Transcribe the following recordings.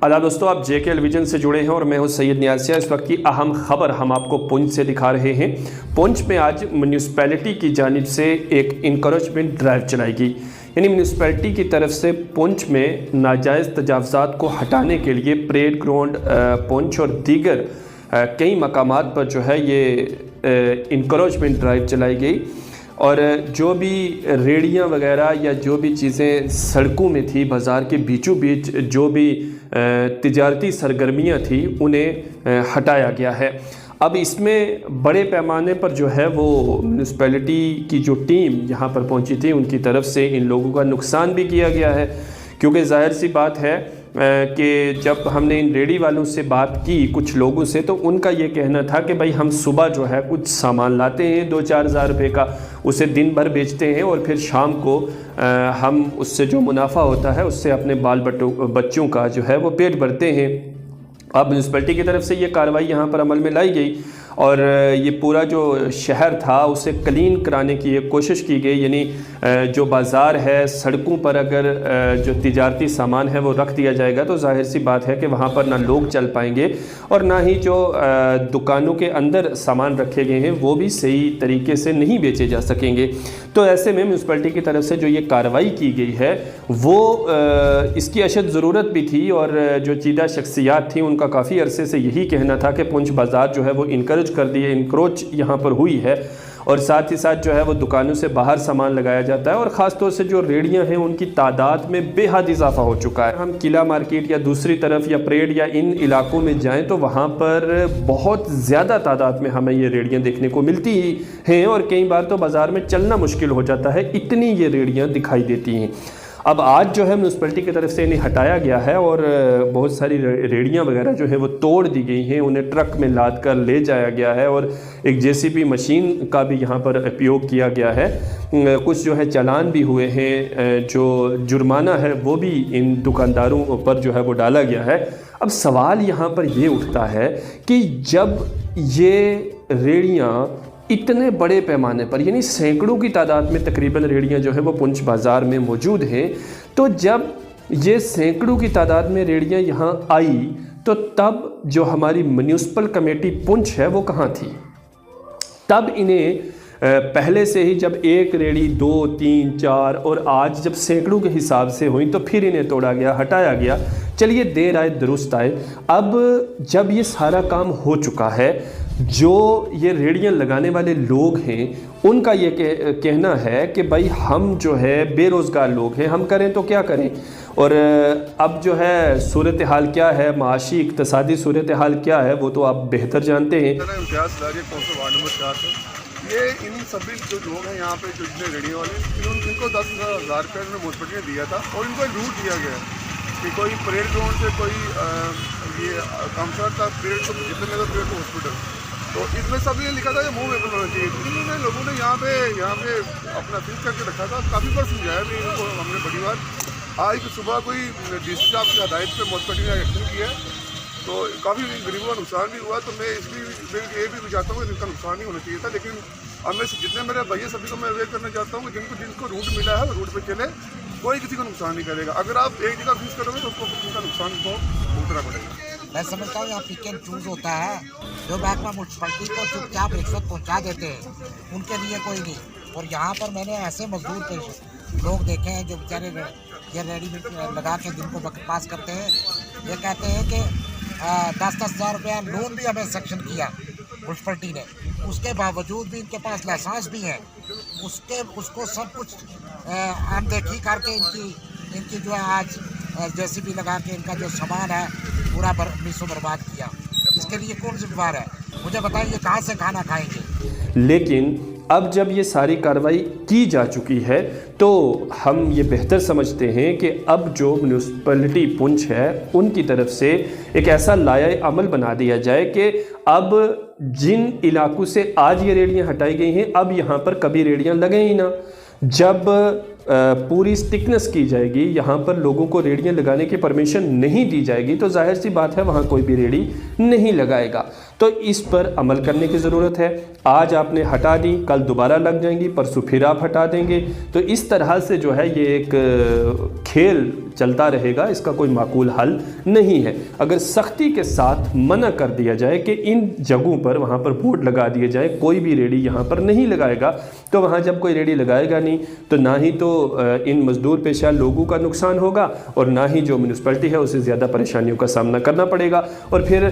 आदाब दोस्तों, आप JK एलविजन से जुड़े हैं और मैं हूं सैयद नियासिया। इस वक्त की अहम खबर हम आपको पुंछ से दिखा रहे हैं। पुंछ में आज म्यूनिसिपैलिटी की जानिब से एक इंकरेजमेंट ड्राइव चलाई गई, यानी म्यूनिसिपैलिटी की तरफ से पुंछ में नाजायज़ तजावज़ात को हटाने के लिए परेड ग्राउंड पुंछ और दीगर कई मकामात पर जो है ये इंकरेजमेंट ड्राइव चलाई गई। और जो भी रेड़ियाँ वगैरह या जो भी चीज़ें सड़कों में थी, बाज़ार के बीचों बीच जो भी तिजारती सरगर्मियाँ थी, उन्हें हटाया गया है। अब इसमें बड़े पैमाने पर जो है वो म्यूनिसिपैलिटी की जो टीम यहाँ पर पहुँची थी, उनकी तरफ से इन लोगों का नुकसान भी किया गया है। क्योंकि ज़ाहिर सी बात है कि जब हमने इन रेडी वालों से बात की कुछ लोगों से, तो उनका ये कहना था कि भाई हम सुबह जो है कुछ सामान लाते हैं 2-4 हज़ार रुपये का, उसे दिन भर बेचते हैं और फिर शाम को हम उससे जो मुनाफा होता है उससे अपने बाल बच्चों का जो है वो पेट भरते हैं। अब म्यूनिसिपैलिटी की तरफ से ये कार्रवाई यहाँ पर अमल में लाई गई और ये पूरा जो शहर था उसे क्लीन कराने की एक कोशिश की गई। यानी जो बाज़ार है, सड़कों पर अगर जो तिजारती सामान है वो रख दिया जाएगा तो जाहिर सी बात है कि वहाँ पर ना लोग चल पाएंगे और ना ही जो दुकानों के अंदर सामान रखे गए हैं वो भी सही तरीके से नहीं बेचे जा सकेंगे। तो ऐसे में म्यूनिसिपैलिटी की तरफ से जो ये कार्रवाई की गई है वो इसकी अशद ज़रूरत भी थी। और जो चीदा शख्सियात थी उनका काफ़ी अरसे से यही कहना था कि पुंछ बाज़ार जो है वो इंकरेज कर दिए, इंक्रोच यहाँ पर हुई है और साथ ही साथ जो है वो दुकानों से बाहर सामान लगाया जाता है और ख़ास तौर से जो रेड़ियाँ हैं उनकी तादाद में बेहद इजाफा हो चुका है। हम किला मार्केट या दूसरी तरफ या परेड या इन इलाकों में जाएं तो वहाँ पर बहुत ज़्यादा तादाद में हमें ये रेड़ियाँ देखने को मिलती ही हैं और कई बार तो बाज़ार में चलना मुश्किल हो जाता है, इतनी ये रेड़ियाँ दिखाई देती हैं। अब आज जो है म्यूनिसिपैलिटी की तरफ से इन्हें हटाया गया है और बहुत सारी रेड़ियाँ वगैरह जो है वो तोड़ दी गई हैं, उन्हें ट्रक में लाद कर ले जाया गया है और एक JCB मशीन का भी यहाँ पर उपयोग किया गया है। कुछ जो है चालान भी हुए हैं, जो जुर्माना है वो भी इन दुकानदारों पर जो है वो डाला गया है। अब सवाल यहाँ पर ये उठता है कि जब ये रेड़ियाँ इतने बड़े पैमाने पर, यानी सैकड़ों की तादाद में तकरीबन रेड़ियाँ जो है वो पुंछ बाज़ार में मौजूद हैं, तो जब ये सैकड़ों की तादाद में रेड़ियाँ यहाँ आई तो तब जो हमारी म्यूनिसिपल कमेटी पुंछ है वो कहाँ थी? तब इन्हें पहले से ही जब एक रेड़ी 2, 3, 4 और आज जब सैकड़ों के हिसाब से हुई तो फिर इन्हें तोड़ा गया, हटाया गया। चलिए देर आए दुरुस्त आए। अब जब ये सारा काम हो चुका है, जो ये रेड़ियाँ लगाने वाले लोग हैं उनका ये कहना है कि भाई हम जो है बेरोज़गार लोग हैं, हम करें तो क्या करें। और अब जो है सूरत हाल क्या है, माशी इक़्तिसादी सूरत हाल क्या है, वो तो आप बेहतर जानते हैं। ये इन सभी जो लोग हैं यहाँ पे जो जितने रेडियो वाले, इनको 10,000 रुपये म्यूनिसिपैलिटी ने दिया था और इनको रूट दिया गया कि कोई परेड ग्राउंड से कोई ये कमशर था परेड को जितने लगा परेड को हॉस्पिटल, तो इसमें सब ये लिखा था कि मूव वेपन होना चाहिए। इन्होंने लोगों ने यहाँ पे अपना फिक्स करके रखा था। काफ़ी बार समझाया भी इनको हमने बड़ी बार। आज सुबह कोई DC साहब की हदायत पर म्यूनिसिपैलिटी ने एक्शन किया है तो काफ़ी गरीबों का नुकसान भी हुआ। तो मैं ये भी चाहता हूँ कि इनका नुकसान नहीं होना चाहिए था, लेकिन अब मैं जितने मेरे भैया सभी को मैं अवेयर करना चाहता हूँ कि जिनको रूट मिला है रूट पे चले, कोई किसी को नुकसान नहीं करेगा। अगर आप एक जगह फिक्स करोगे तो उसको उनका नुकसान को भुगतना पड़ेगा। मैं समझता हूँ यहाँ पिक एंड चूज होता है, जो महकमा म्यूनिसिपैलिटी को चुपचाप रिश्वत पहुँचा देते हैं उनके लिए कोई नहीं। और यहाँ पर मैंने ऐसे मजदूर लोग देखे हैं जो बेचारे ये रेडीमेड लगा के दिन को वक्त पास करते हैं। ये कहते हैं कि 10-10 हज़ार रुपया लोन भी हमें सेक्शन किया म्यूनिसिपैलिटी ने, उसके बावजूद भी इनके पास लाइसेंस भी है, उसको सब कुछ अनदेखी करके इनकी जो है आज JCB लगा के इनका जो सामान है पूरा मिसो बर्बाद किया। इसके लिए कौन जिम्मेदार है? मुझे बताइए, कहाँ से खाना खाएंगे? लेकिन अब जब ये सारी कार्रवाई की जा चुकी है तो हम ये बेहतर समझते हैं कि अब जो म्यूनिसिपैलिटी पुंछ है उनकी तरफ से एक ऐसा लाया अमल बना दिया जाए कि अब जिन इलाकों से आज ये रेड़ियाँ हटाई गई हैं अब यहाँ पर कभी रेड़ियाँ लगें ही ना। जब पूरी स्टिकनेस की जाएगी, यहाँ पर लोगों को रेड़ियाँ लगाने की परमिशन नहीं दी जाएगी, तो जाहिर सी बात है वहाँ कोई भी रेड़ी नहीं लगाएगा। तो इस पर अमल करने की ज़रूरत है। आज आपने हटा दी, कल दोबारा लग जाएंगी, परसों फिर आप हटा देंगे, तो इस तरह से जो है ये एक खेल चलता रहेगा, इसका कोई माकूल हल नहीं है। अगर सख्ती के साथ मना कर दिया जाए कि इन जगहों पर वहाँ पर बोर्ड लगा दिए जाए, कोई भी रेड़ी यहाँ पर नहीं लगाएगा, तो वहाँ जब कोई रेड़ी लगाएगा नहीं तो ना ही तो इन मजदूर पेशा लोगों का नुकसान होगा और ना ही जो म्यूनसिपैलिटी है उसे ज़्यादा परेशानियों का सामना करना पड़ेगा। और फिर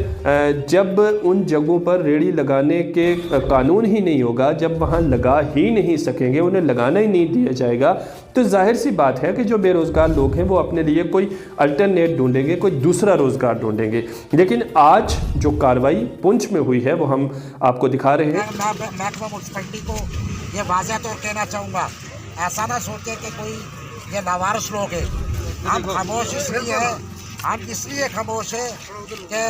जब उन जगहों पर रेड़ी लगाने के कानून ही नहीं होगा, जब वहाँ लगा ही नहीं सकेंगे, उन्हें लगाना ही नहीं दिया जाएगा, तो जाहिर सी बात है कि जो बेरोज़गार लोग हैं वो अपने लिए कोई अल्टरनेट ढूंढेंगे, कोई दूसरा रोज़गार ढूंढेंगे। लेकिन आज जो कार्रवाई पुंछ में हुई है वो हम आपको दिखा रहे हैं। मैं महकमा म्यूनसिपैलिटी को ये वाज़ह तौर कहना चाहूँगा, ऐसा ना सोचे कि कोई ये लावारिस लोग हैं। हम खामोश इसलिए खामोश है कि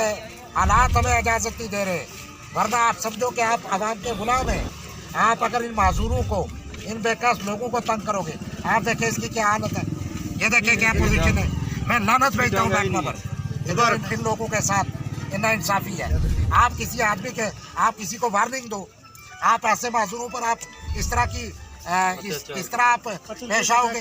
हालात हमें इजाज़त नहीं दे रहे, वरना आप समझो कि आप आवाम के गुलाम हैं। आप अगर इन माजूरों को, इन बेकास लोगों को तंग करोगे, आप देखें इसकी क्या हालत है, ये देखें क्या पोजीशन है। मैं लानत भेजता हूँ महकमा पर, इधर इन लोगों के साथ नाइंसाफ़ी है। आप किसी आदमी के, आप किसी को वार्निंग दो, आप ऐसे माजूरों पर आप इस तरह की इस तरह आप पेश आओगे।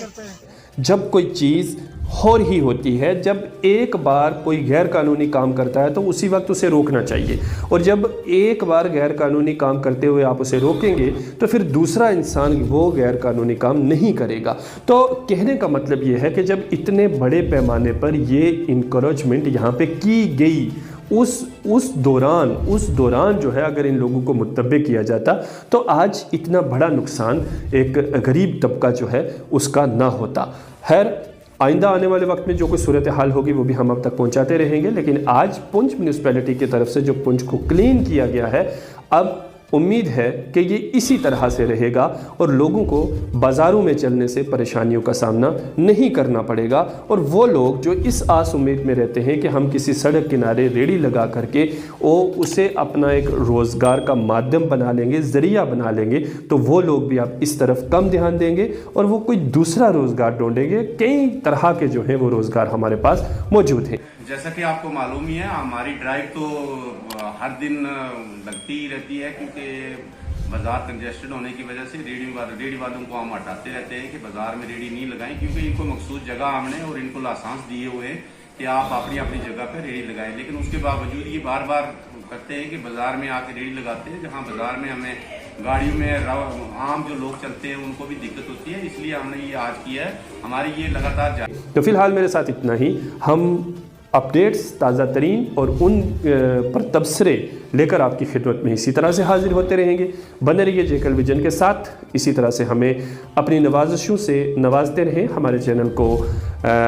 जब कोई चीज़ हो रही होती है, जब एक बार कोई गैर कानूनी काम करता है तो उसी वक्त उसे रोकना चाहिए, और जब एक बार गैर कानूनी काम करते हुए आप उसे रोकेंगे तो फिर दूसरा इंसान वो गैर कानूनी काम नहीं करेगा। तो कहने का मतलब ये है कि जब इतने बड़े पैमाने पर ये इनकरेजमेंट यहाँ पे की गई, उस दौरान जो है अगर इन लोगों को मुतब्बे किया जाता तो आज इतना बड़ा नुकसान एक गरीब तबका जो है उसका ना होता। खैर, आइंदा आने वाले वक्त में जो कोई सूरत हाल होगी वो भी हम अब तक पहुंचाते रहेंगे, लेकिन आज पुंछ म्यूनसिपैलिटी की तरफ से जो पुंछ को क्लीन किया गया है, अब उम्मीद है कि ये इसी तरह से रहेगा और लोगों को बाज़ारों में चलने से परेशानियों का सामना नहीं करना पड़ेगा। और वो लोग जो इस आस उम्मीद में रहते हैं कि हम किसी सड़क किनारे रेड़ी लगा करके वो उसे अपना एक रोज़गार का माध्यम बना लेंगे, ज़रिया बना लेंगे, तो वो लोग भी आप इस तरफ कम ध्यान देंगे और वो कोई दूसरा रोज़गार ढूंढेंगे। कई तरह के जो हैं वो रोज़गार हमारे पास मौजूद हैं। जैसा कि आपको मालूम ही है, हमारी ड्राइव तो हर दिन लगती ही रहती है, क्योंकि बाज़ार कंजेस्टेड होने की वजह से रेडी वालों को हम हटाते रहते हैं कि बाज़ार में रेडी नहीं लगाएं, क्योंकि इनको मखसूस जगह हमने और इनको लाइसेंस दिए हुए हैं कि आप अपनी अपनी जगह पर रेडी लगाएं। लेकिन उसके बावजूद ये बार बार करते हैं कि बाज़ार में आके रेडी लगाते हैं, जहाँ बाज़ार में हमें गाड़ियों में आम जो लोग चलते हैं उनको भी दिक्कत होती है। इसलिए हमने ये आज किया है, हमारी ये लगातार जारी। तो फिलहाल मेरे साथ इतना ही। हम अपडेट्स ताज़ा तरीन और उन पर तबसरे लेकर आपकी खिदमत में इसी तरह से हाजिर होते रहेंगे। बने रहिए जेकेएल विजन के साथ, इसी तरह से हमें अपनी नवाजिशों से नवाजते रहें। हमारे चैनल को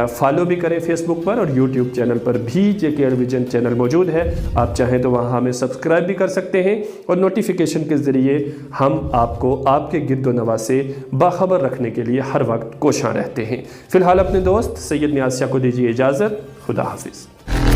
फॉलो भी करें फेसबुक पर, और यूट्यूब चैनल पर भी जेकेएल विजन चैनल मौजूद है। आप चाहें तो वहाँ हमें सब्सक्राइब भी कर सकते हैं और नोटिफिकेशन के ज़रिए हम आपको आपके गिरदो नवा से बाखबर रखने के लिए हर वक्त कोशां रहते हैं। फ़िलहाल अपने दोस्त सैयद नियाज़ शाह को दीजिए इजाज़त। खुदा हाफिज़।